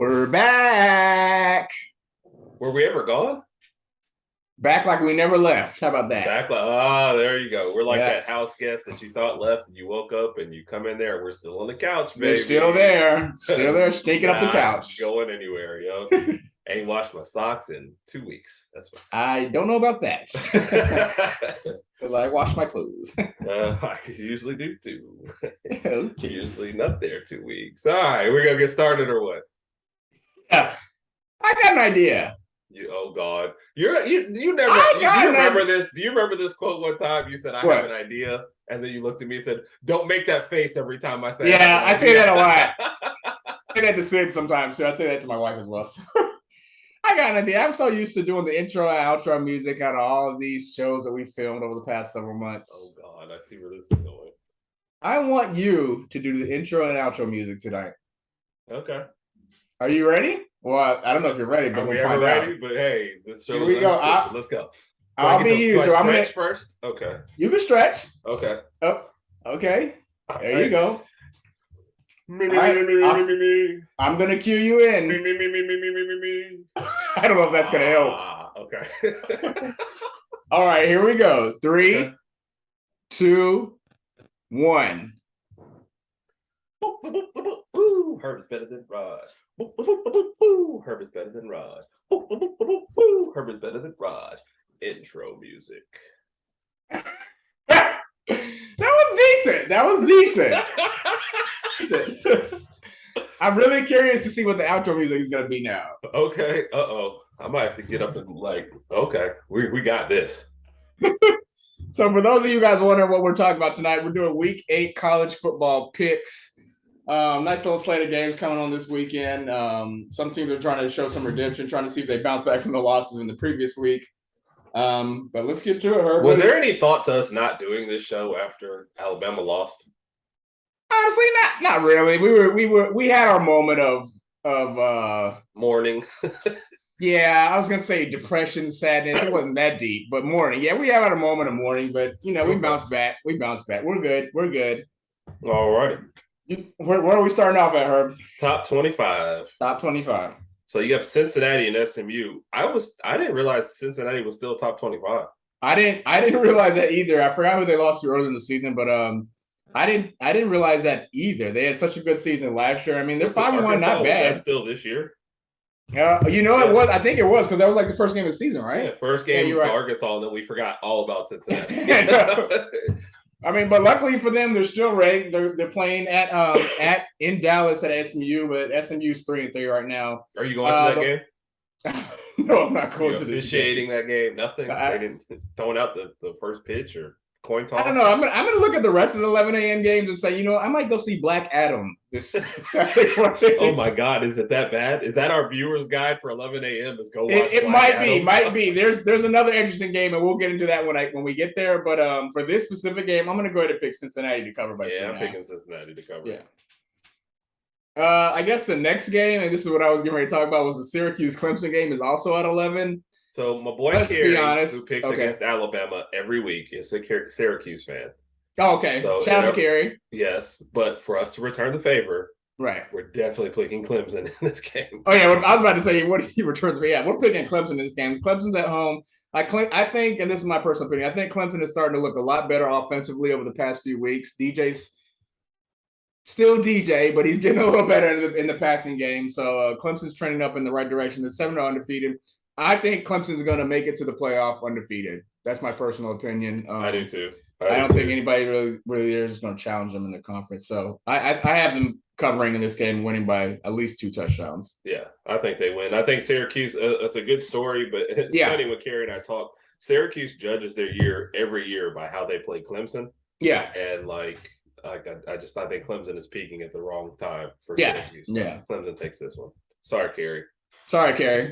We're back. Were we ever gone? Back like we never left. How about that? Back like there you go. We're like that house guest that you thought left, and you woke up and you come in there, and we're still on the couch, baby. They're still there, stinking up the couch. Going anywhere, yo. Ain't washed my socks in 2 weeks. That's fine. I don't know about that. Because I wash my clothes. I usually do too. Okay. Usually not there 2 weeks. All right, we're gonna get started or what? Yeah, I got an idea. Oh God, you never. Do you remember this? Do you remember this quote one time? You said, "I have an idea," and then you looked at me and said, "Don't make that face every time I say." Yeah, I say that a lot. I say that to Sid sometimes too. I say that to my wife as well. So. I got an idea. I'm so used to doing the intro and outro music out of all of these shows that we filmed over the past several months. Oh God, I see where this is going. I want you to do the intro and outro music tonight. Okay. Are you ready? Well, I don't know if you're ready, but we'll find out. But hey, this show. Here we go. Let's go. I'll be you. So I'm gonna stretch first. Okay. You can stretch. Okay. Oh, okay. There you go. I'm gonna cue you in. I don't know if that's gonna help. Okay. All right, here we go. 3, 2, 1. Herb is better than Rodg. Herb is better than Rodg. Herb is better than Rodg. Intro music. That was decent. I'm really curious to see what the outro music is going to be now. Okay. I might have to get up and okay, we got this. So for those of you guys wondering what we're talking about tonight, we're doing week 8 college football picks. Nice little slate of games coming on this weekend. Some teams are trying to show some redemption, trying to see if they bounce back from the losses in the previous week. But let's get to it, Herb. Was there any thought to us not doing this show after Alabama lost? Honestly, not really. We had our moment of mourning. Yeah, I was gonna say depression, sadness. It wasn't that deep, but mourning. Yeah, we have had a moment of mourning, but we bounced back. We're good. All right. Where are we starting off at, Herb? Top 25. Top 25. So you have Cincinnati and SMU. I didn't realize Cincinnati was still top 25. I didn't realize that either. I forgot who they lost to earlier in the season, but I didn't realize that either. They had such a good season last year. I mean, they're 5-1, not bad. Was that still this year? It was. I think it was because that was like the first game of the season, right? Yeah, first game to Arkansas, and then we forgot all about Cincinnati. I mean, but luckily for them, they're still ranked. They're playing in Dallas at SMU, but SMU's 3-3 right now. Are you going to that game? No, I'm not going to this. Officiating that game, nothing. They didn't throwing out the first pitch or coin toss. I don't know. I'm gonna look at the rest of the 11 a.m. games and say, I might go see Black Adam this Saturday morning. Oh my God, is it that bad? Is that our viewers' guide for 11 a.m.? Is go watch it might be. There's another interesting game, and we'll get into that when we get there. But for this specific game, I'm gonna go ahead and pick Cincinnati to cover by 3.5. I'm picking Cincinnati to cover. Yeah. I guess the next game, and this is what I was getting ready to talk about, was the Syracuse-Clemson game is also at 11. So my boy Kerry, who picks against Alabama every week, is a Syracuse fan. Oh, okay. So, shout out to Kerry. Yes, but for us to return the favor, right, we're definitely picking Clemson in this game. Oh yeah, I was about to say, what if he returns? Yeah, we're picking Clemson in this game. Clemson's at home. I think, and this is my personal opinion, I think Clemson is starting to look a lot better offensively over the past few weeks. DJ's still DJ, but he's getting a little better in the passing game. So Clemson's trending up in the right direction. They're 7-0 undefeated. I think Clemson's going to make it to the playoff undefeated. That's my personal opinion. I do too. I don't think anybody really there is going to challenge them in the conference. So I have them covering in this game, winning by at least 2 touchdowns. Yeah, I think they win. I think Syracuse, it's a good story, but it's funny when Kerry and I talk. Syracuse judges their year every year by how they play Clemson. Yeah. And I think Clemson is peaking at the wrong time for Syracuse. So Clemson takes this one. Sorry, Kerry.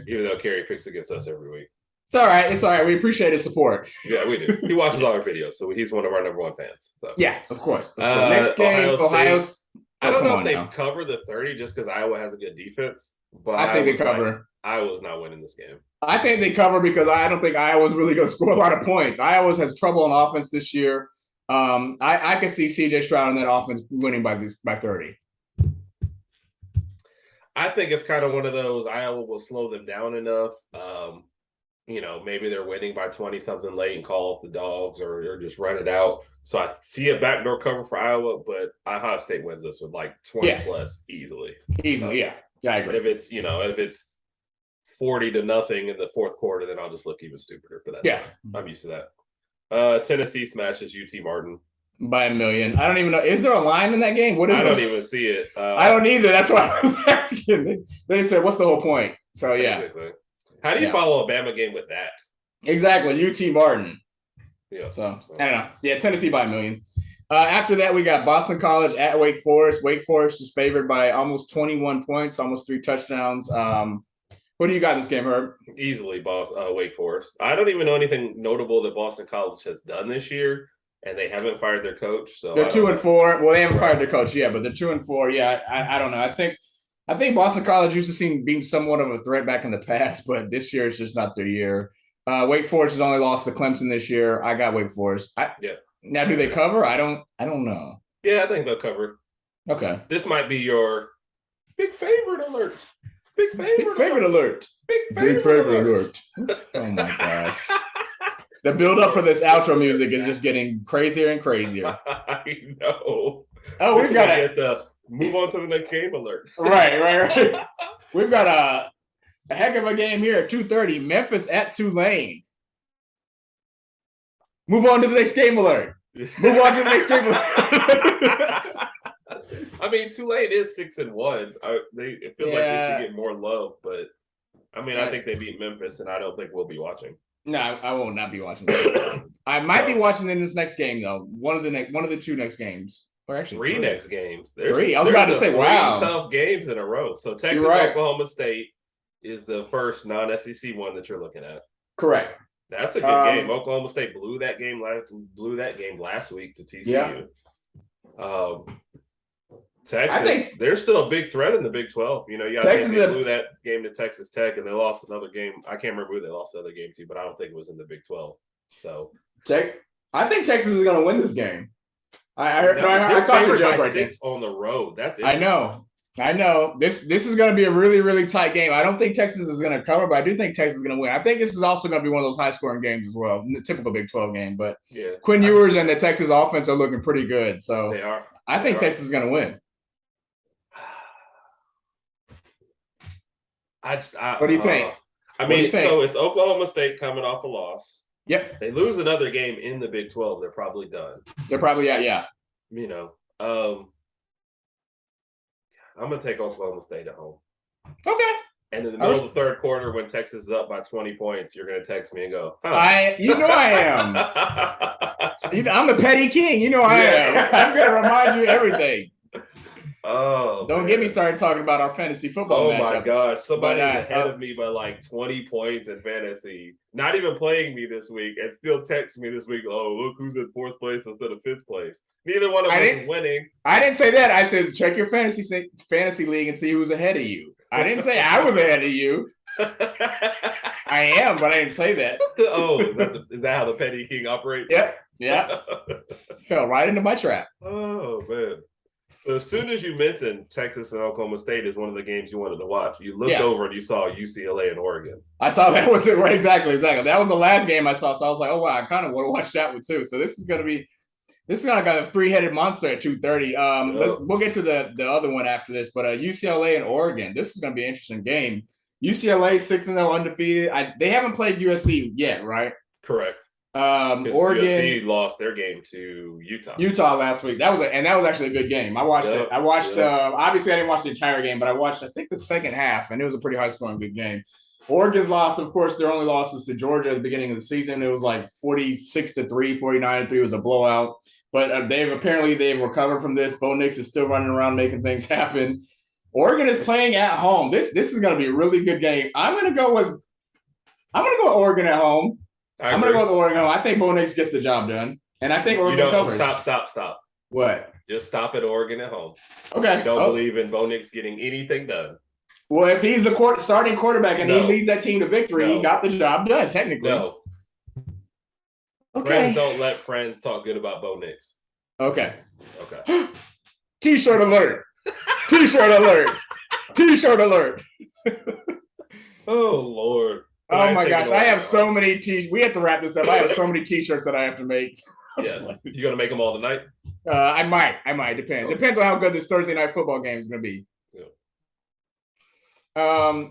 Even though Kerry picks against us every week. It's all right. We appreciate his support. Yeah, we do. He watches all our videos, so he's one of our #1 fans. So. Yeah, of course. Next game, Ohio State. I don't know if they cover the 30 just because Iowa has a good defense. But I think they cover. Iowa's not winning this game. I think they cover because I don't think Iowa's really going to score a lot of points. Iowa has trouble on offense this year. I can see CJ Stroud on that offense winning by 30. I think it's kind of one of those. Iowa will slow them down enough. Maybe they're winning by 20 something late and call off the dogs or just run it out. So I see a backdoor cover for Iowa, but Ohio State wins this with like 20 plus easily. Easily, yeah. Yeah, I agree. But if it's 40-0 in the fourth quarter, then I'll just look even stupider. But that's I'm used to that. Tennessee smashes UT Martin by 1 million. I don't even know. Is there a line in that game? What is I don't even see it. I don't either. That's why I was asking. They said, what's the whole point? So, yeah. Basically. How do you follow a Bama game with that? Exactly. UT Martin. Yeah. So, I don't know. Yeah, Tennessee by 1 million. After that, we got Boston College at Wake Forest. Wake Forest is favored by almost 21 points, almost 3 touchdowns. What do you got in this game, Herb? Easily, Wake Forest. I don't even know anything notable that Boston College has done this year, and they haven't fired their coach. So they're 2-4. Well, they haven't fired their coach yet, but they're 2-4. Yeah, I don't know. I think Boston College used to seem being somewhat of a threat back in the past, but this year it's just not their year. Wake Forest has only lost to Clemson this year. I got Wake Forest. Now, do they cover? I don't know. Yeah, I think they'll cover. Okay. This might be your big favorite alert. Big favorite alert. Big favorite alert. Oh my gosh. The build up for this outro music is just getting crazier and crazier. I know. Oh, we've got to move on to the next game alert. Right. We've got a heck of a game here at 2:30. Memphis at Tulane. Move on to the next game alert. Move on to the next game alert. I mean, Tulane is 6-1. It feels like they should get more love, but I mean, I think they beat Memphis, and I don't think we'll be watching. No, I will not be watching. I might be watching in this next game though. One of the 2 next games, or actually 3 next games. I was about to say, wow, tough games in a row. So Texas, Oklahoma State is the first non-SEC one that you're looking at. Correct. That's a good game. Oklahoma State blew that game last week to TCU. Yeah. Texas, they're still a big threat in the Big 12. You got Texas blew that game to Texas Tech, and they lost another game. I can't remember who they lost the other game to, but I don't think it was in the Big 12. So, I think Texas is going to win this game. I caught your joke right there. On the road. That's it. I know. This is going to be a really, really tight game. I don't think Texas is going to cover, but I do think Texas is going to win. I think this is also going to be one of those high-scoring games as well, typical Big 12 game. But Quinn Ewers and the Texas offense are looking pretty good. So they are. I think Texas is going to win. What do you think? So it's Oklahoma State coming off a loss. Yep. They lose another game in the Big 12. They're probably done. They're probably out, yeah. I'm going to take Oklahoma State at home. Okay. And in the middle of the third quarter, when Texas is up by 20 points, you're going to text me and go, I am. I'm the petty king. I am. I'm going to remind you everything. Oh, don't get me started talking about our fantasy football matchup. Oh my gosh, somebody's ahead of me by like 20 points in fantasy, not even playing me this week, and still text me this week. Oh, look who's in 4th place instead of 5th place. Neither one of us is winning. I didn't say that. I said check your fantasy league and see who's ahead of you. I didn't say I was ahead of you. I am, but I didn't say that. Oh, is that how the petty king operates? Yep. Yeah. Fell right into my trap. Oh man. So as soon as you mentioned Texas and Oklahoma State is one of the games you wanted to watch, you looked over and you saw UCLA and Oregon. I saw that one too. Right, exactly. That was the last game I saw. So I was like, oh wow, I kind of want to watch that one too. So this is kind of got a 3-headed monster at 2:30. We'll get to the other one after this, but UCLA and Oregon. This is going to be an interesting game. UCLA 6-0 undefeated. They haven't played USC yet, right? Correct. Oregon USC lost their game to Utah last week. That was actually a good game. I watched it. I watched obviously I didn't watch the entire game, but I watched I think the second half, and it was a pretty high scoring good game. Oregon's loss, of course, their only loss was to Georgia at the beginning of the season. It was like 46-3, 49-3. It was a blowout. But they've recovered from this. Bo Nix is still running around making things happen. Oregon is playing at home. This is going to be a really good game. I'm going to go with Oregon at home. I'm going to go with Oregon. I think Bo Nix gets the job done. And I think Oregon covers. Stop. What? Just stop at Oregon at home. Okay. You don't believe in Bo Nix getting anything done. Well, if he's the starting quarterback and he leads that team to victory, he got the job done, technically. No. Okay. Friends don't let friends talk good about Bo Nix. Okay. T-shirt alert. T-shirt alert. T-shirt alert. Oh Lord. Oh my gosh, I have so many we have to wrap this up. I have so many T-shirts that I have to make. Yes. You gonna make them all tonight? I might. Depends. Okay. Depends on how good this Thursday night football game is gonna be. Yeah.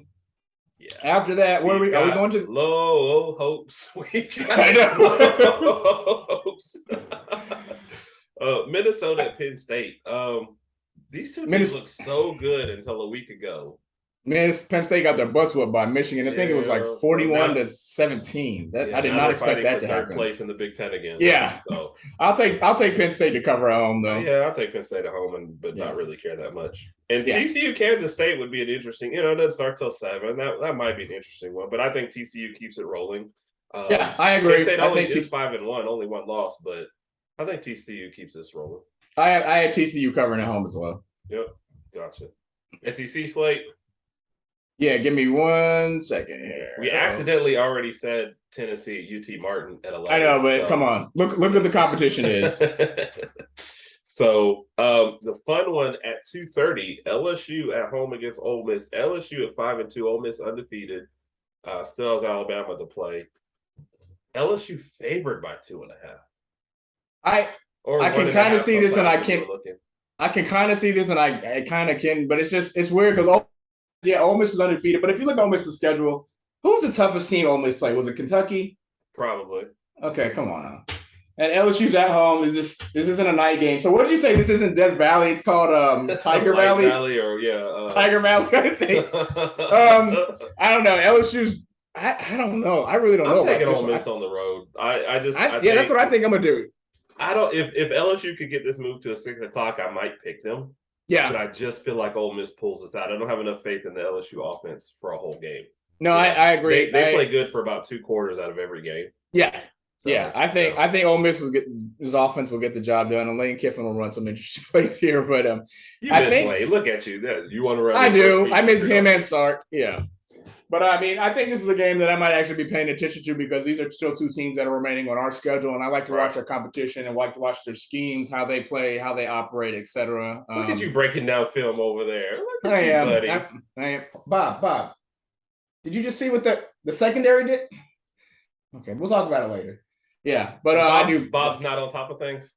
After that, are we going to low hopes? I know. Low hopes. Minnesota at Penn State. These two teams look so good until a week ago. Man, Penn State got their butts whooped by Michigan. I think it was like 41-17. I did not expect that to happen. Third place in the Big Ten again. Yeah, so I'll take Penn State to cover at home though. Yeah, I'll take Penn State at home, but not really care that much. And TCU Kansas State would be an interesting. It doesn't start till 7. That might be an interesting one, but I think TCU keeps it rolling. Yeah, I agree. Penn State only is 5-1, only one loss, but I think TCU keeps this rolling. I had TCU covering at home as well. Yep, gotcha. SEC slate. Yeah, give me 1 second here. We accidentally already said Tennessee, UT Martin at 11. I know, but come on. Look what the competition is. So the fun one at 2:30, LSU at home against Ole Miss. LSU at 5-2, Ole Miss undefeated. Still has Alabama to play. LSU favored by 2.5. I can kind of see this, and I can kind of see this, and I kind of can, but it's weird because Ole Miss is undefeated. But if you look at Ole Miss's schedule, who's the toughest team Ole Miss played? Was it Kentucky? Probably. Okay, come on now. And LSU's at home. This isn't a night game. So what did you say? This isn't Death Valley. It's called Tiger Valley. Tiger Valley, I think. I don't know. LSU's. I don't know. I really don't know. I'm taking Ole Miss on the road. That's what I think I'm gonna do. I don't. If LSU could get this move to a 6 o'clock, I might pick them. Yeah, but I just feel like Ole Miss pulls this out. I don't have enough faith in the LSU offense for a whole game. No, I agree. They play good for about 2 quarters out of every game. Yeah, so, I think Ole Miss his offense will get the job done, and Lane Kiffin will run some interesting plays here. But you miss Lane. Look at you. You want to run? I do. I miss him and Sark. Yeah. But I mean, I think this is a game that I might actually be paying attention to because these are still 2 teams that are remaining on our schedule, and I like to watch our competition and like to watch their schemes, how they play, how they operate, etc. Look at you breaking down film over there. Look at you, buddy. I am. Bob, did you just see what the secondary did? Okay, we'll talk about it later. Yeah, but I do. Bob's not on top of things.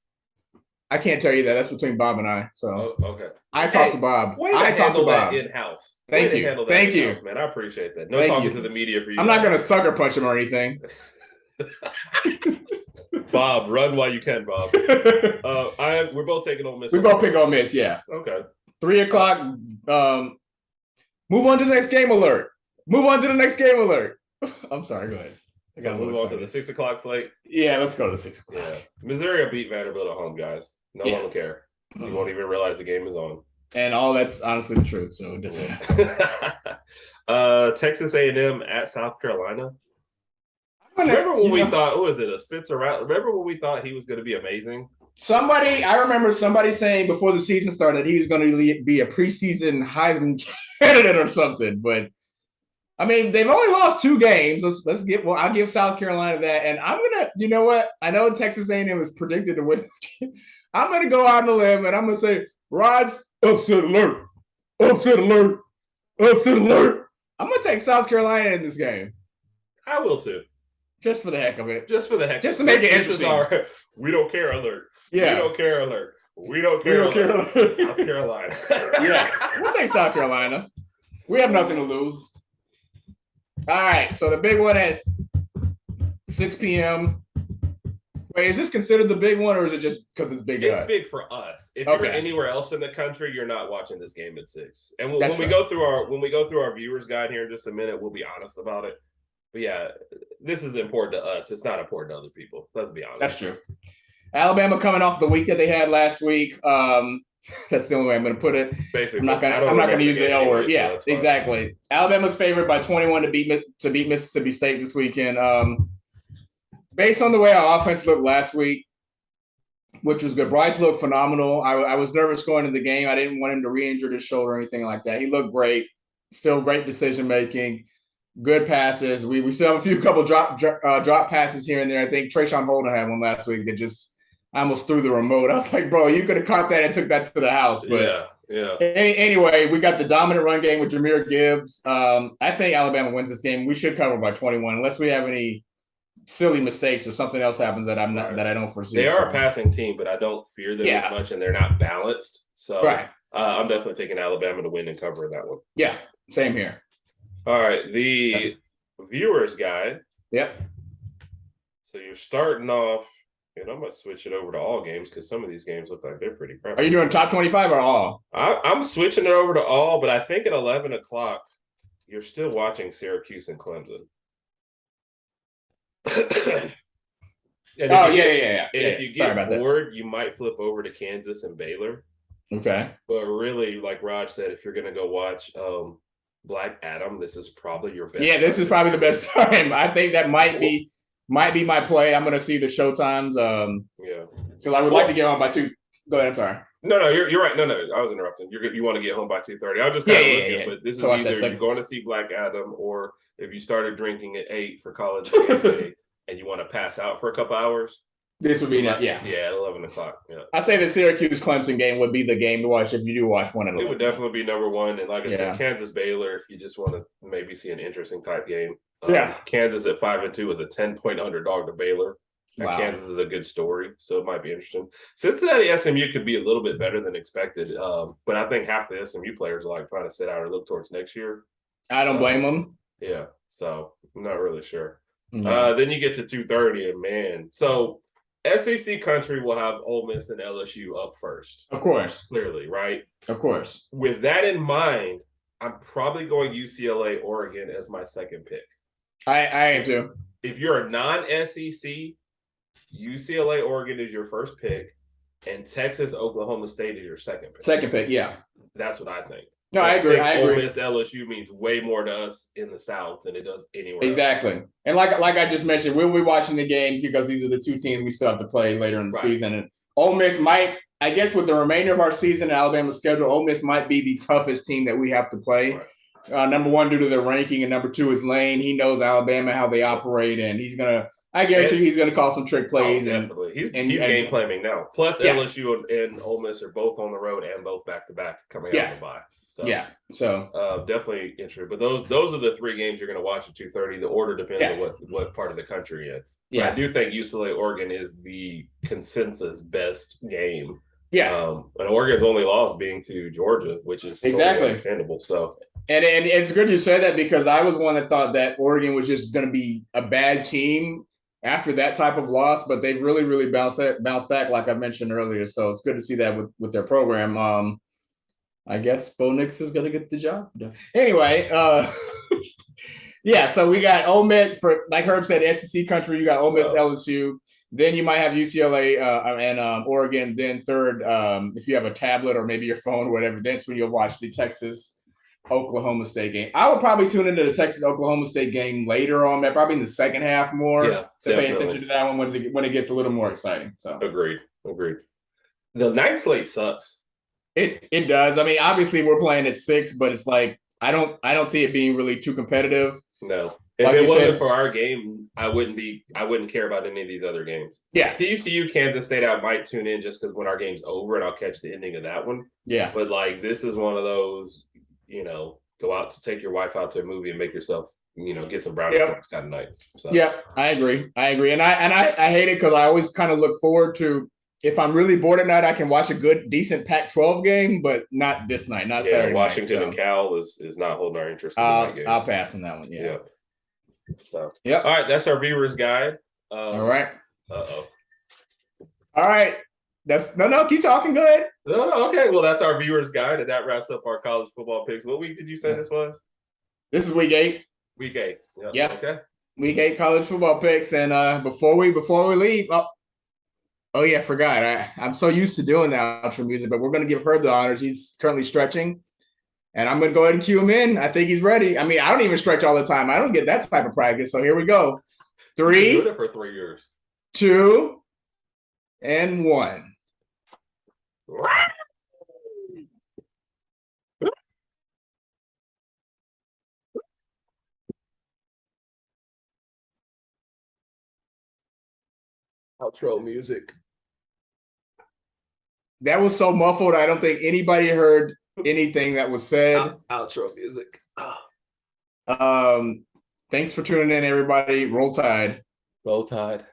I can't tell you that. That's between Bob and I. So okay. I talked to Bob. I talked to Bob in-house. Thank you. Thank you, man. I appreciate that. No talking to the media for you. I'm not going to sucker punch him or anything. Bob, run while you can, Bob. We're both taking Ole Miss. We both pick Ole Miss. Yeah. Okay. 3 o'clock. Move on to the next game alert. I'm sorry. Go ahead. I got to move on to the 6 o'clock slate. Yeah, let's go to the 6 o'clock. Yeah. Missouri will beat Vanderbilt at home, guys. No one will care. You won't even realize the game is on. And all that's honestly the truth. So just Texas A&M at South Carolina. Remember when we thought, who was it? A Spencer Rattler? Remember when we thought he was going to be amazing? I remember somebody saying before the season started he was going to be a preseason Heisman candidate or something. But I mean, they've only lost 2 games. I'll give South Carolina that. And I'm gonna, you know what? I know Texas A&M is predicted to win this game. I'm gonna go out on a limb and I'm gonna say, Rodg, upset alert. I'm gonna take South Carolina in this game. I will too. Just for the heck of it. Just to make it interesting. We don't care alert. Yeah. We don't care alert. We don't care alert. South Carolina. Yes. We'll take South Carolina. We have nothing to lose. All right. So the big one at 6 p.m. Wait, is this considered the big one, or is it just because it's big? It's big for us. If you're anywhere else in the country, you're not watching this game at 6. And when we go through our viewers guide here in just a minute, we'll be honest about it. But yeah, this is important to us. It's not important to other people. Let's be honest. That's true. Alabama coming off the week that they had last week. That's the only way I'm going to put it. Basically, I'm not going to use the L word. Yeah, so exactly. Alabama's favored by 21 to beat Mississippi State this weekend. Based on the way our offense looked last week, which was good. Bryce looked phenomenal. I was nervous going into the game. I didn't want him to re-injure his shoulder or anything like that. He looked great. Still great decision making. Good passes. We still have a couple drop passes here and there. I think Trayshawn Holden had one last week that just I almost threw the remote. I was like, bro, you could have caught that and took that to the house. But Yeah. Anyway, we got the dominant run game with Jahmyr Gibbs. I think Alabama wins this game. We should cover by 21, unless we have any silly mistakes or something else happens that I don't foresee. They are a passing team, but I don't fear them as much, and they're not balanced. So I'm definitely taking Alabama to win and cover that one. Yeah, same here. All right, the viewers guide. Yep. So you're starting off, and I'm gonna switch it over to all games because some of these games look like they're pretty crappy. Are you doing top 25 or all? I'm switching it over to all, but I think at 11 o'clock, you're still watching Syracuse and Clemson. Yeah. If you get bored, you might flip over to Kansas and Baylor. Okay. But really, like Rodg said, if you're gonna go watch Black Adam, this is probably your best. Yeah, this is probably the best time. I think that might be my play. I'm gonna see the show times. Because I would like to get home by 2. Go ahead. I'm sorry. No, you're right. No, I was interrupting. You want to get home by 2:30. I was just kind of looking, but this is either you're going to see Black Adam, or if you started drinking at 8 for college game and you want to pass out for a couple hours. This would be 11 o'clock. Yeah, I say the Syracuse Clemson game would be the game to watch if you do watch one of them. It would definitely be number one, and like I said, Kansas Baylor if you just want to maybe see an interesting type game. Kansas at 5-2 is a 10-point underdog to Baylor. Wow. Kansas is a good story, so it might be interesting. Cincinnati SMU could be a little bit better than expected, but I think half the SMU players are like trying to sit out or look towards next year. I don't blame them. Yeah, so I'm not really sure. Mm-hmm. Then you get to 2:30, and man, so SEC country will have Ole Miss and LSU up first. Of course. Clearly, right? Of course. With that in mind, I'm probably going UCLA, Oregon as my second pick. I am too. If you're a non-SEC, UCLA, Oregon is your first pick, and Texas, Oklahoma State is your second pick. Second pick, yeah. That's what I think. No, I agree. Ole Miss, LSU means way more to us in the South than it does anywhere else. And like I just mentioned, we'll be watching the game because these are the two teams we still have to play later in the season. And Ole Miss might, I guess with the remainder of our season and Alabama's schedule, Ole Miss might be the toughest team that we have to play. Right. Number one, due to their ranking, and number two is Lane. He knows Alabama, how they operate, and I guarantee he's going to call some trick plays. Definitely. He's game planning now. Plus, LSU and Ole Miss are both on the road and both back-to-back coming out of the bye. So definitely interesting. But those are the 3 games you're going to watch at 2:30. The order depends on what part of the country you're in. Yeah, I do think UCLA Oregon is the consensus best game. Yeah, and Oregon's only loss being to Georgia, which is totally understandable. So. And it's good you said that because I was one that thought that Oregon was just going to be a bad team after that type of loss, but they really, really bounced back, like I mentioned earlier. So it's good to see that with their program. I guess Bo Nix is going to get the job done. Anyway, so we got Ole Miss, for like Herb said, SEC country. You got Ole Miss, LSU. Then you might have UCLA and Oregon. Then third, if you have a tablet or maybe your phone or whatever, that's when you'll watch the Texas Oklahoma State game. I would probably tune into the Texas Oklahoma State game later on, probably in the second half more to pay attention to that one when it gets a little more exciting. So agreed. The night slate sucks. It does. I mean, obviously we're playing at 6, but it's like I don't see it being really too competitive. No. If it wasn't for our game, I wouldn't care about any of these other games. Yeah. TCU, Kansas State, I might tune in just because when our game's over and I'll catch the ending of that one. Yeah. But like this is one of those, go out to take your wife out to a movie and make yourself, get some brownie points kind of nights. So. Yeah, I agree. And I hate it because I always kind of look forward to, if I'm really bored at night, I can watch a good, decent Pac-12 game, but not this night, not Saturday Washington night, and Cal is not holding our interest in that game. I'll pass on that one, yeah. So, all right, that's our viewer's guide. All right. Uh-oh. All right. Keep talking. Go ahead. No, okay. Well, that's our viewer's guide, and that wraps up our college football picks. What week did you say this was? This is week 8. Week 8. Yeah. Okay. Week 8 college football picks, and before we leave, I forgot. I'm so used to doing the outro music, but we're going to give Herb the honors. He's currently stretching, and I'm going to go ahead and cue him in. I think he's ready. I mean, I don't even stretch all the time. I don't get that type of practice. So here we go. 3. You've been doing it for 3 years. 2, and 1. Outro music. That was so muffled. I don't think anybody heard anything that was said. Outro music. Thanks for tuning in, everybody. Roll Tide. Roll Tide.